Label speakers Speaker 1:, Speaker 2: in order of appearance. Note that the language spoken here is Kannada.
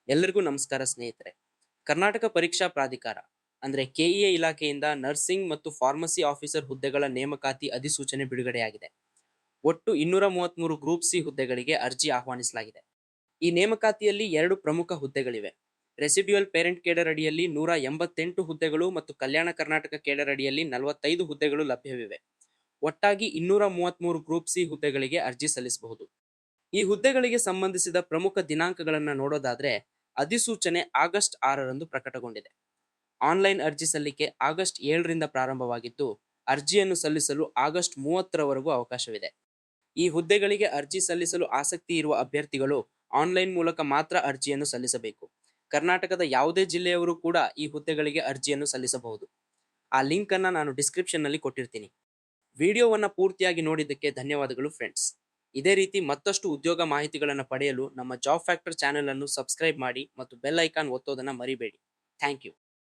Speaker 1: ಎಲ್ಲರಿಗೂ ನಮಸ್ಕಾರ ಸ್ನೇಹಿತರೆ. ಕರ್ನಾಟಕ ಪರೀಕ್ಷಾ ಪ್ರಾಧಿಕಾರ ಅಂದ್ರೆ ಕೆಇಎ ಇಲಾಖೆಯಿಂದ ನರ್ಸಿಂಗ್ ಮತ್ತು ಫಾರ್ಮಸಿ ಆಫೀಸರ್ ಹುದ್ದೆಗಳ ನೇಮಕಾತಿ ಅಧಿಸೂಚನೆ ಬಿಡುಗಡೆಯಾಗಿದೆ. ಒಟ್ಟು 233 ಗ್ರೂಪ್ ಸಿ ಹುದ್ದೆಗಳಿಗೆ ಅರ್ಜಿ ಆಹ್ವಾನಿಸಲಾಗಿದೆ. ಈ ನೇಮಕಾತಿಯಲ್ಲಿ 2 ಪ್ರಮುಖ ಹುದ್ದೆಗಳಿವೆ. ರೆಸಿಡ್ಯೂಯಲ್ ಪೇರೆಂಟ್ ಕೇಡರ್ ಅಡಿಯಲ್ಲಿ 188 ಹುದ್ದೆಗಳು ಮತ್ತು ಕಲ್ಯಾಣ ಕರ್ನಾಟಕ ಕೇಡರ್ ಅಡಿಯಲ್ಲಿ 45 ಹುದ್ದೆಗಳು ಲಭ್ಯವಿವೆ. ಒಟ್ಟಾಗಿ 233 ಗ್ರೂಪ್ ಸಿ ಹುದ್ದೆಗಳಿಗೆ ಅರ್ಜಿ ಸಲ್ಲಿಸಬಹುದು. ಈ ಹುದ್ದೆಗಳಿಗೆ ಸಂಬಂಧಿಸಿದ ಪ್ರಮುಖ ದಿನಾಂಕಗಳನ್ನು ನೋಡೋದಾದ್ರೆ, ಅಧಿಸೂಚನೆ ಆಗಸ್ಟ್ 6ರಂದು ಪ್ರಕಟಗೊಂಡಿದೆ. ಆನ್ಲೈನ್ ಅರ್ಜಿ ಸಲ್ಲಿಕೆ ಆಗಸ್ಟ್ 7ರಿಂದ ಪ್ರಾರಂಭವಾಗಿದ್ದು, ಅರ್ಜಿಯನ್ನು ಸಲ್ಲಿಸಲು ಆಗಸ್ಟ್ 30ರವರೆಗೂ ಅವಕಾಶವಿದೆ. ಈ ಹುದ್ದೆಗಳಿಗೆ ಅರ್ಜಿ ಸಲ್ಲಿಸಲು ಆಸಕ್ತಿ ಇರುವ ಅಭ್ಯರ್ಥಿಗಳು ಆನ್ಲೈನ್ ಮೂಲಕ ಮಾತ್ರ ಅರ್ಜಿಯನ್ನು ಸಲ್ಲಿಸಬೇಕು. ಕರ್ನಾಟಕದ ಯಾವುದೇ ಜಿಲ್ಲೆಯವರು ಕೂಡ ಈ ಹುದ್ದೆಗಳಿಗೆ ಅರ್ಜಿಯನ್ನು ಸಲ್ಲಿಸಬಹುದು. ಆ ಲಿಂಕ್ ಅನ್ನ ನಾನು ಡಿಸ್ಕ್ರಿಪ್ಷನ್ ನಲ್ಲಿ ಕೊಟ್ಟಿರ್ತೀನಿ. ವಿಡಿಯೋವನ್ನ ಪೂರ್ತಿಯಾಗಿ ನೋಡಿದ್ದಕ್ಕೆ ಧನ್ಯವಾದಗಳು ಫ್ರೆಂಡ್ಸ್. ಇದೇ ರೀತಿ ಮತ್ತಷ್ಟು ಉದ್ಯೋಗ ಮಾಹಿತಿಗಳನ್ನು ಪಡೆಯಲು ನಮ್ಮ ಜಾಬ್ ಫ್ಯಾಕ್ಟರ್ ಚಾನೆಲ್ ಅನ್ನು ಸಬ್ಸ್ಕ್ರೈಬ್ ಮಾಡಿ ಮತ್ತು ಬೆಲ್ ಐಕಾನ್ ಒತ್ತೋದನ್ನ ಮರಿಬೇಡಿ. Thank you.